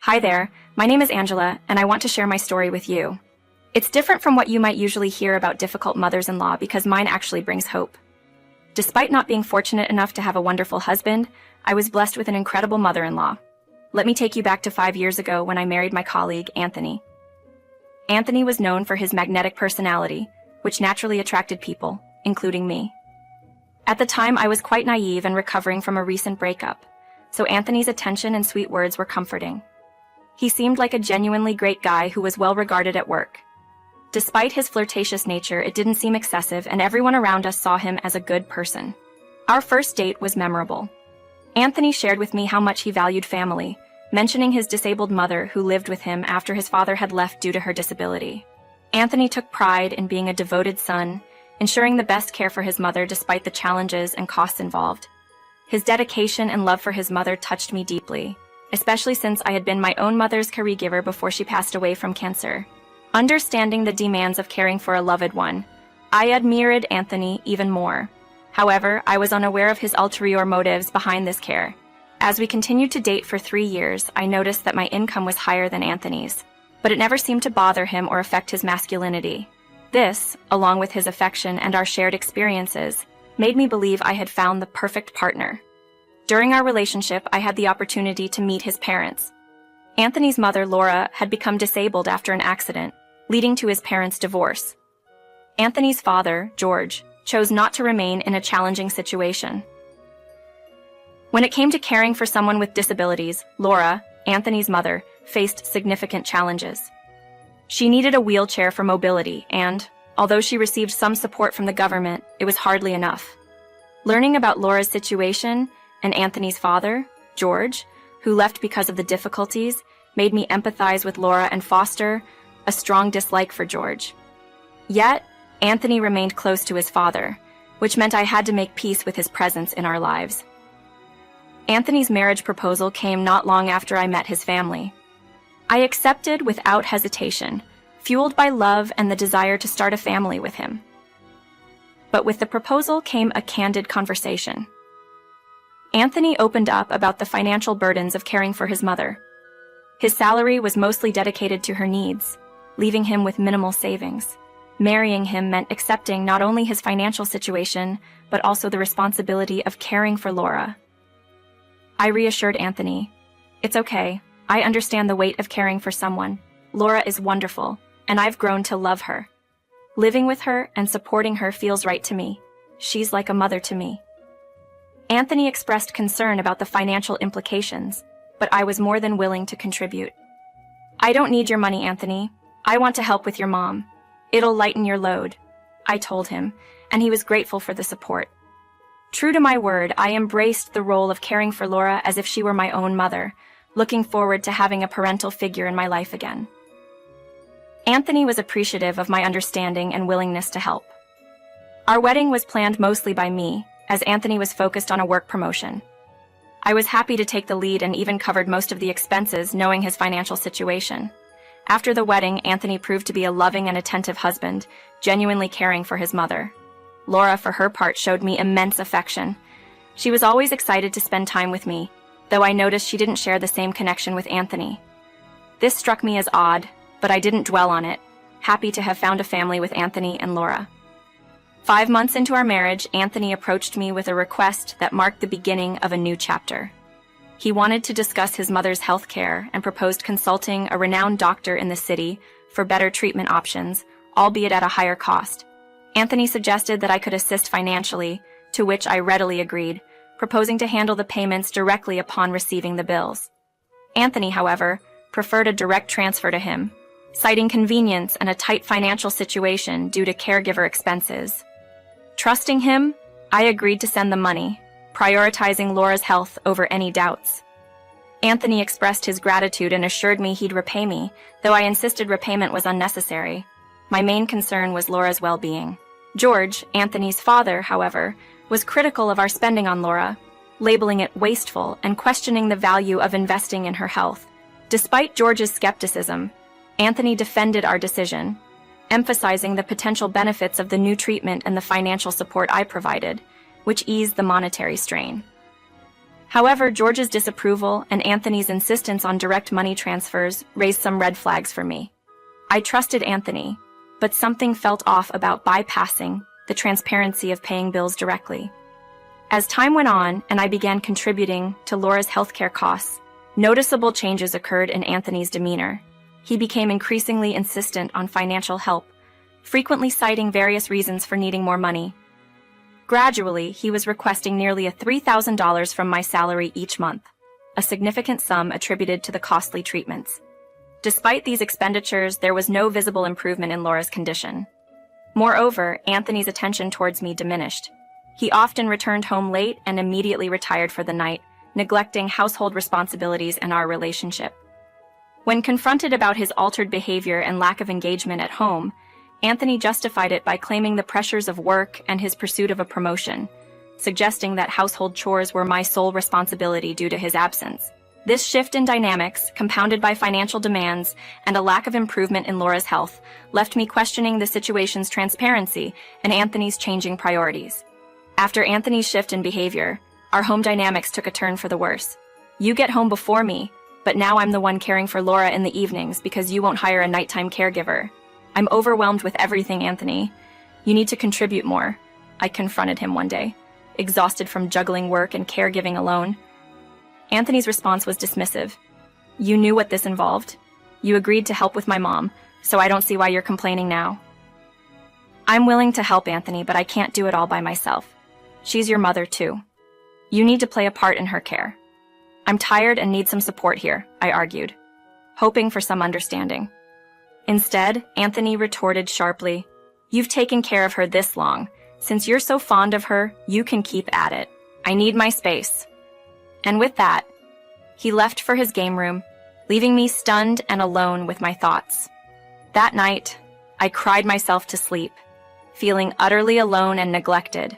Hi there, my name is Angela, and I want to share my story with you. It's different from what you might usually hear about difficult mothers-in-law because mine actually brings hope. Despite not being fortunate enough to have a wonderful husband, I was blessed with an incredible mother-in-law. Let me take you back to 5 years ago when I married my colleague, Anthony. Anthony was known for his magnetic personality, which naturally attracted people, including me. At the time, I was quite naive and recovering from a recent breakup, so Anthony's attention and sweet words were comforting. He seemed like a genuinely great guy who was well regarded at work. Despite his flirtatious nature, it didn't seem excessive, and everyone around us saw him as a good person. Our first date was memorable. Anthony shared with me how much he valued family, mentioning his disabled mother who lived with him after his father had left due to her disability. Anthony took pride in being a devoted son, ensuring the best care for his mother despite the challenges and costs involved. His dedication and love for his mother touched me deeply, especially since I had been my own mother's caregiver before she passed away from cancer. Understanding the demands of caring for a loved one, I admired Anthony even more. However, I was unaware of his ulterior motives behind this care. As we continued to date for 3 years, I noticed that my income was higher than Anthony's, but it never seemed to bother him or affect his masculinity. This, along with his affection and our shared experiences, made me believe I had found the perfect partner. During our relationship, I had the opportunity to meet his parents. Anthony's mother, Laura, had become disabled after an accident, leading to his parents' divorce. Anthony's father, George, chose not to remain in a challenging situation. When it came to caring for someone with disabilities, Laura, Anthony's mother, faced significant challenges. She needed a wheelchair for mobility and, although she received some support from the government, it was hardly enough. Learning about Laura's situation and Anthony's father, George, who left because of the difficulties, made me empathize with Laura and foster a strong dislike for George. Yet, Anthony remained close to his father, which meant I had to make peace with his presence in our lives. Anthony's marriage proposal came not long after I met his family. I accepted without hesitation, fueled by love and the desire to start a family with him. But with the proposal came a candid conversation. Anthony opened up about the financial burdens of caring for his mother. His salary was mostly dedicated to her needs, leaving him with minimal savings. Marrying him meant accepting not only his financial situation, but also the responsibility of caring for Laura. I reassured Anthony, "It's okay. I understand the weight of caring for someone. Laura is wonderful, and I've grown to love her. Living with her and supporting her feels right to me. She's like a mother to me." Anthony expressed concern about the financial implications, but I was more than willing to contribute. "I don't need your money, Anthony. I want to help with your mom. It'll lighten your load," I told him, and he was grateful for the support. True to my word, I embraced the role of caring for Laura as if she were my own mother, looking forward to having a parental figure in my life again. Anthony was appreciative of my understanding and willingness to help. Our wedding was planned mostly by me, as Anthony was focused on a work promotion. I was happy to take the lead and even covered most of the expenses, knowing his financial situation. After the wedding, Anthony proved to be a loving and attentive husband, genuinely caring for his mother. Laura, for her part, showed me immense affection. She was always excited to spend time with me, though I noticed she didn't share the same connection with Anthony. This struck me as odd, but I didn't dwell on it, happy to have found a family with Anthony and Laura. 5 months into our marriage, Anthony approached me with a request that marked the beginning of a new chapter. He wanted to discuss his mother's health care and proposed consulting a renowned doctor in the city for better treatment options, albeit at a higher cost. Anthony suggested that I could assist financially, to which I readily agreed, proposing to handle the payments directly upon receiving the bills. Anthony, however, preferred a direct transfer to him, citing convenience and a tight financial situation due to caregiver expenses. Trusting him, I agreed to send the money, prioritizing Laura's health over any doubts. Anthony expressed his gratitude and assured me he'd repay me, though I insisted repayment was unnecessary. My main concern was Laura's well-being. George, Anthony's father, however, was critical of our spending on Laura, labeling it wasteful and questioning the value of investing in her health. Despite George's skepticism, Anthony defended our decision, emphasizing the potential benefits of the new treatment and the financial support I provided, which eased the monetary strain. However, George's disapproval and Anthony's insistence on direct money transfers raised some red flags for me. I trusted Anthony, but something felt off about bypassing the transparency of paying bills directly. As time went on and I began contributing to Laura's healthcare costs, noticeable changes occurred in Anthony's demeanor. He became increasingly insistent on financial help, frequently citing various reasons for needing more money. Gradually, he was requesting nearly $3,000 from my salary each month, a significant sum attributed to the costly treatments. Despite these expenditures, there was no visible improvement in Laura's condition. Moreover, Anthony's attention towards me diminished. He often returned home late and immediately retired for the night, neglecting household responsibilities and our relationship. When confronted about his altered behavior and lack of engagement at home, Anthony justified it by claiming the pressures of work and his pursuit of a promotion, suggesting that household chores were my sole responsibility due to his absence. This shift in dynamics, compounded by financial demands and a lack of improvement in Laura's health, left me questioning the situation's transparency and Anthony's changing priorities. After Anthony's shift in behavior, our home dynamics took a turn for the worse. You get home before me, but now I'm the one caring for Laura in the evenings because you won't hire a nighttime caregiver. I'm overwhelmed with everything, Anthony. You need to contribute more, I confronted him one day, exhausted from juggling work and caregiving alone. Anthony's response was dismissive. You knew what this involved. You agreed to help with my mom, so I don't see why you're complaining now. I'm willing to help, Anthony, but I can't do it all by myself. She's your mother, too. You need to play a part in her care. I'm tired and need some support here, I argued, hoping for some understanding. Instead, Anthony retorted sharply, You've taken care of her this long. Since you're so fond of her, you can keep at it. I need my space. And with that, he left for his game room, leaving me stunned and alone with my thoughts. That night, I cried myself to sleep, feeling utterly alone and neglected.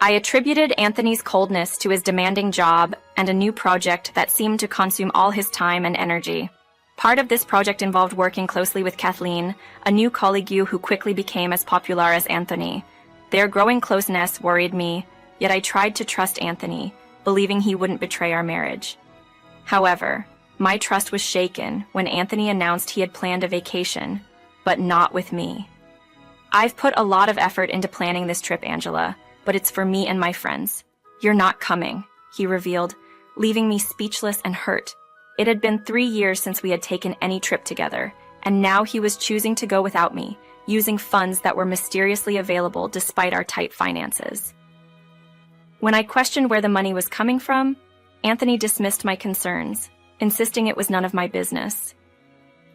I attributed Anthony's coldness to his demanding job and a new project that seemed to consume all his time and energy. Part of this project involved working closely with Kathleen, a new colleague who quickly became as popular as Anthony. Their growing closeness worried me, yet I tried to trust Anthony, believing he wouldn't betray our marriage. However, my trust was shaken when Anthony announced he had planned a vacation, but not with me. I've put a lot of effort into planning this trip, Angela, but it's for me and my friends. You're not coming, he revealed, leaving me speechless and hurt. It had been 3 years since we had taken any trip together, and now he was choosing to go without me, using funds that were mysteriously available despite our tight finances. When I questioned where the money was coming from, Anthony dismissed my concerns, insisting it was none of my business.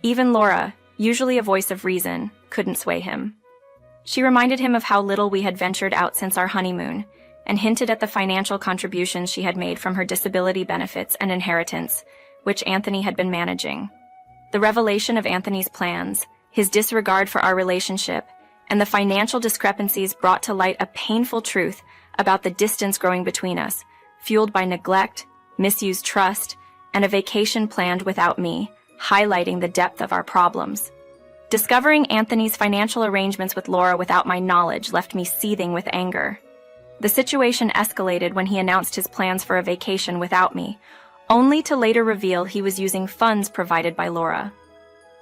Even Laura, usually a voice of reason, couldn't sway him. She reminded him of how little we had ventured out since our honeymoon, and hinted at the financial contributions she had made from her disability benefits and inheritance, which Anthony had been managing. The revelation of Anthony's plans, his disregard for our relationship, and the financial discrepancies brought to light a painful truth about the distance growing between us, fueled by neglect, misused trust, and a vacation planned without me, highlighting the depth of our problems. Discovering Anthony's financial arrangements with Laura without my knowledge left me seething with anger. The situation escalated when he announced his plans for a vacation without me, only to later reveal he was using funds provided by Laura.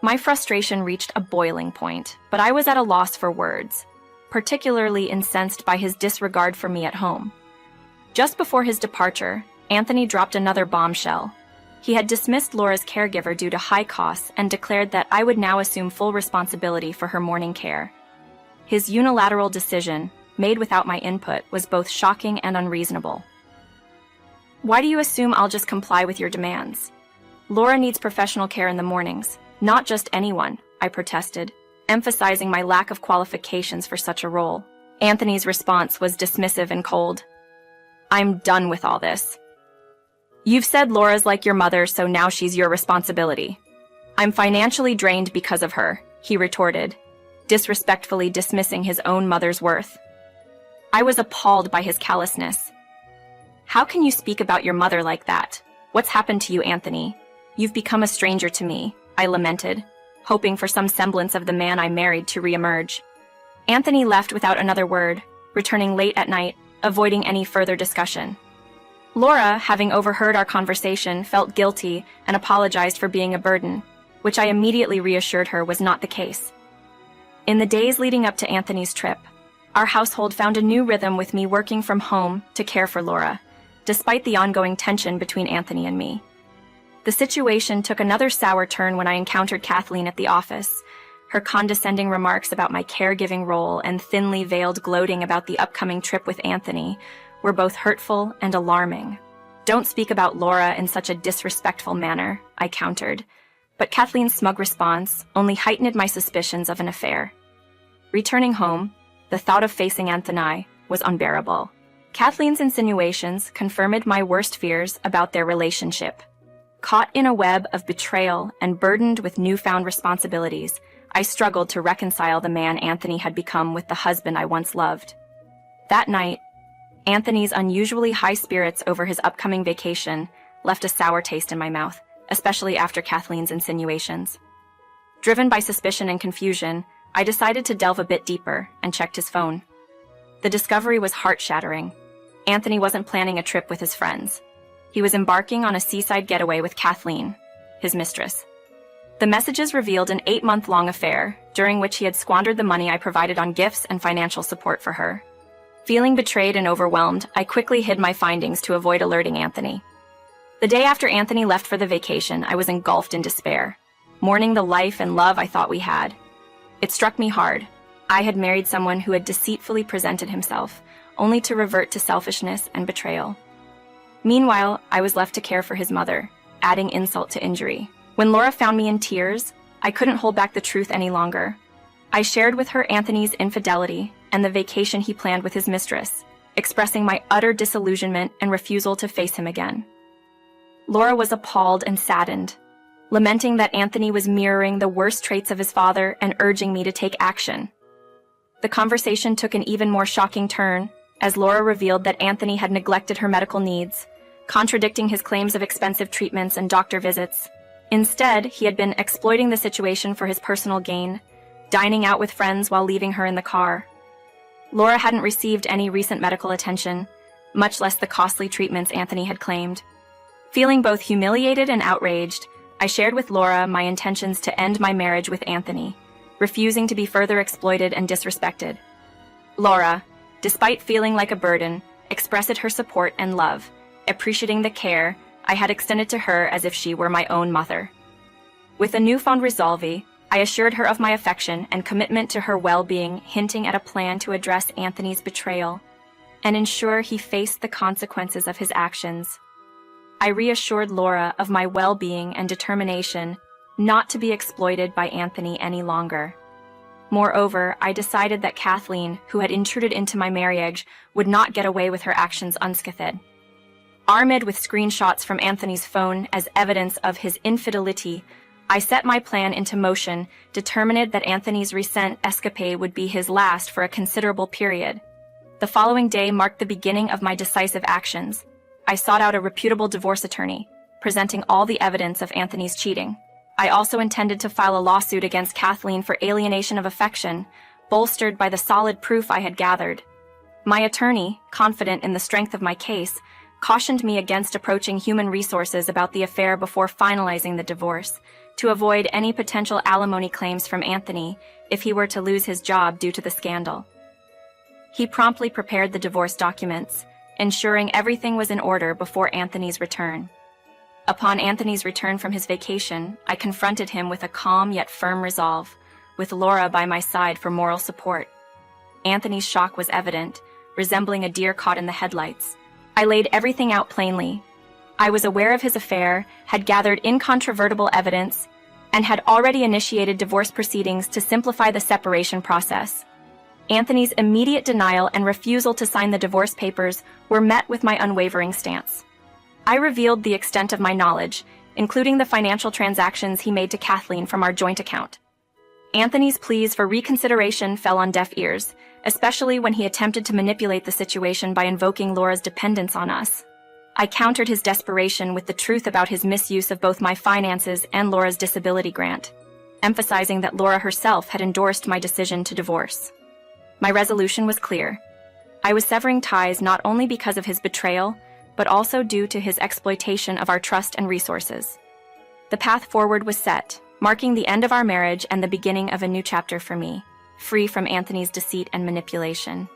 My frustration reached a boiling point, but I was at a loss for words, particularly incensed by his disregard for me at home. Just before his departure, Anthony dropped another bombshell. He had dismissed Laura's caregiver due to high costs and declared that I would now assume full responsibility for her morning care. His unilateral decision, made without my input, was both shocking and unreasonable. Why do you assume I'll just comply with your demands? Laura needs professional care in the mornings, not just anyone, I protested, emphasizing my lack of qualifications for such a role. Anthony's response was dismissive and cold. I'm done with all this. You've said Laura's like your mother, so now she's your responsibility. I'm financially drained because of her, he retorted, disrespectfully dismissing his own mother's worth. I was appalled by his callousness. How can you speak about your mother like that? What's happened to you, Anthony? You've become a stranger to me, I lamented, hoping for some semblance of the man I married to reemerge. Anthony left without another word, returning late at night, avoiding any further discussion. Laura, having overheard our conversation, felt guilty and apologized for being a burden, which I immediately reassured her was not the case. In the days leading up to Anthony's trip, our household found a new rhythm with me working from home to care for Laura, despite the ongoing tension between Anthony and me. The situation took another sour turn when I encountered Kathleen at the office. Her condescending remarks about my caregiving role and thinly veiled gloating about the upcoming trip with Anthony were both hurtful and alarming. "Don't speak about Laura in such a disrespectful manner," I countered, but Kathleen's smug response only heightened my suspicions of an affair. Returning home, the thought of facing Anthony was unbearable. Kathleen's insinuations confirmed my worst fears about their relationship. Caught in a web of betrayal and burdened with newfound responsibilities, I struggled to reconcile the man Anthony had become with the husband I once loved. That night, Anthony's unusually high spirits over his upcoming vacation left a sour taste in my mouth, especially after Kathleen's insinuations. Driven by suspicion and confusion, I decided to delve a bit deeper and checked his phone. The discovery was heart-shattering. Anthony wasn't planning a trip with his friends. He was embarking on a seaside getaway with Kathleen, his mistress. The messages revealed an 8-month-long affair, during which he had squandered the money I provided on gifts and financial support for her. Feeling betrayed and overwhelmed, I quickly hid my findings to avoid alerting Anthony. The day after Anthony left for the vacation, I was engulfed in despair, mourning the life and love I thought we had. It struck me hard. I had married someone who had deceitfully presented himself, only to revert to selfishness and betrayal. Meanwhile, I was left to care for his mother, adding insult to injury. When Laura found me in tears, I couldn't hold back the truth any longer. I shared with her Anthony's infidelity and the vacation he planned with his mistress, expressing my utter disillusionment and refusal to face him again. Laura was appalled and saddened, lamenting that Anthony was mirroring the worst traits of his father and urging me to take action. The conversation took an even more shocking turn as Laura revealed that Anthony had neglected her medical needs, contradicting his claims of expensive treatments and doctor visits. Instead, he had been exploiting the situation for his personal gain, dining out with friends while leaving her in the car. Laura hadn't received any recent medical attention, much less the costly treatments Anthony had claimed. Feeling both humiliated and outraged, I shared with Laura my intentions to end my marriage with Anthony, refusing to be further exploited and disrespected. Laura, despite feeling like a burden, expressed her support and love, appreciating the care I had extended to her as if she were my own mother. With a newfound resolve, I assured her of my affection and commitment to her well-being, hinting at a plan to address Anthony's betrayal and ensure he faced the consequences of his actions. I reassured Laura of my well-being and determination not to be exploited by Anthony any longer. Moreover, I decided that Kathleen, who had intruded into my marriage, would not get away with her actions unscathed. Armed with screenshots from Anthony's phone as evidence of his infidelity, I set my plan into motion, determined that Anthony's recent escapade would be his last for a considerable period. The following day marked the beginning of my decisive actions. I sought out a reputable divorce attorney, presenting all the evidence of Anthony's cheating. I also intended to file a lawsuit against Kathleen for alienation of affection, bolstered by the solid proof I had gathered. My attorney, confident in the strength of my case, cautioned me against approaching human resources about the affair before finalizing the divorce, to avoid any potential alimony claims from Anthony if he were to lose his job due to the scandal. He promptly prepared the divorce documents, ensuring everything was in order before Anthony's return. Upon Anthony's return from his vacation, I confronted him with a calm yet firm resolve, with Laura by my side for moral support. Anthony's shock was evident, resembling a deer caught in the headlights. I laid everything out plainly. I was aware of his affair, had gathered incontrovertible evidence, and had already initiated divorce proceedings to simplify the separation process. Anthony's immediate denial and refusal to sign the divorce papers were met with my unwavering stance. I revealed the extent of my knowledge, including the financial transactions he made to Kathleen from our joint account. Anthony's pleas for reconsideration fell on deaf ears, especially when he attempted to manipulate the situation by invoking Laura's dependence on us. I countered his desperation with the truth about his misuse of both my finances and Laura's disability grant, emphasizing that Laura herself had endorsed my decision to divorce. My resolution was clear. I was severing ties not only because of his betrayal, but also due to his exploitation of our trust and resources. The path forward was set, marking the end of our marriage and the beginning of a new chapter for me, free from Anthony's deceit and manipulation.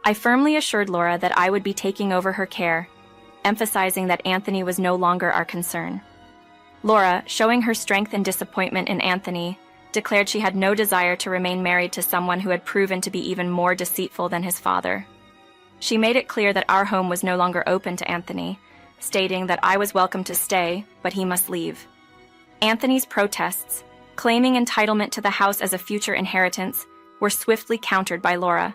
I firmly assured Laura that I would be taking over her care, emphasizing that Anthony was no longer our concern. Laura, showing her strength and disappointment in Anthony, declared she had no desire to remain married to someone who had proven to be even more deceitful than his father. She made it clear that our home was no longer open to Anthony, stating that I was welcome to stay, but he must leave. Anthony's protests, claiming entitlement to the house as a future inheritance, were swiftly countered by Laura.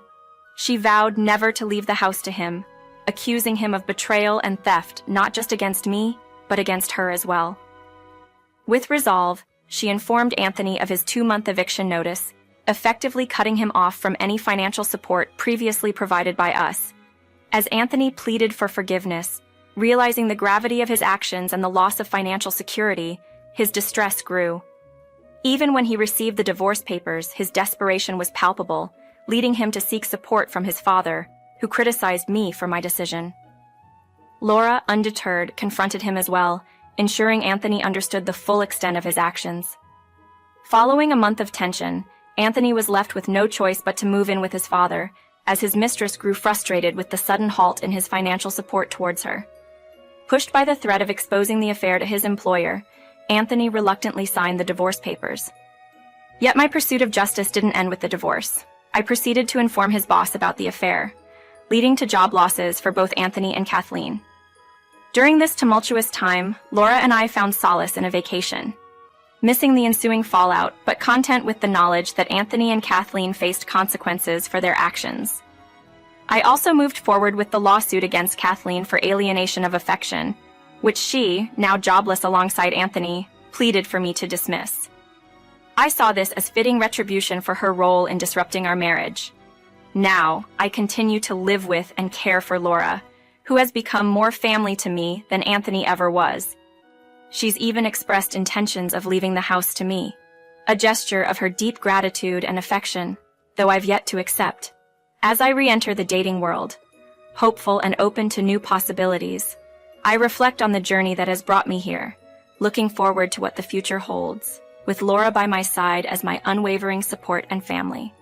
She vowed never to leave the house to him, accusing him of betrayal and theft not just against me, but against her as well. With resolve, she informed Anthony of his 2-month eviction notice, effectively cutting him off from any financial support previously provided by us. As Anthony pleaded for forgiveness, realizing the gravity of his actions and the loss of financial security, his distress grew. Even when he received the divorce papers, his desperation was palpable, leading him to seek support from his father, who criticized me for my decision. Laura, undeterred, confronted him as well, ensuring Anthony understood the full extent of his actions. Following a month of tension, Anthony was left with no choice but to move in with his father, as his mistress grew frustrated with the sudden halt in his financial support towards her. Pushed by the threat of exposing the affair to his employer, Anthony reluctantly signed the divorce papers. Yet my pursuit of justice didn't end with the divorce. I proceeded to inform his boss about the affair, leading to job losses for both Anthony and Kathleen. During this tumultuous time, Laura and I found solace in a vacation, missing the ensuing fallout, but content with the knowledge that Anthony and Kathleen faced consequences for their actions. I also moved forward with the lawsuit against Kathleen for alienation of affection, which she, now jobless alongside Anthony, pleaded for me to dismiss. I saw this as fitting retribution for her role in disrupting our marriage. Now, I continue to live with and care for Laura, who has become more family to me than Anthony ever was. She's even expressed intentions of leaving the house to me, a gesture of her deep gratitude and affection, though I've yet to accept. As I re-enter the dating world, hopeful and open to new possibilities, I reflect on the journey that has brought me here, looking forward to what the future holds, with Laura by my side as my unwavering support and family.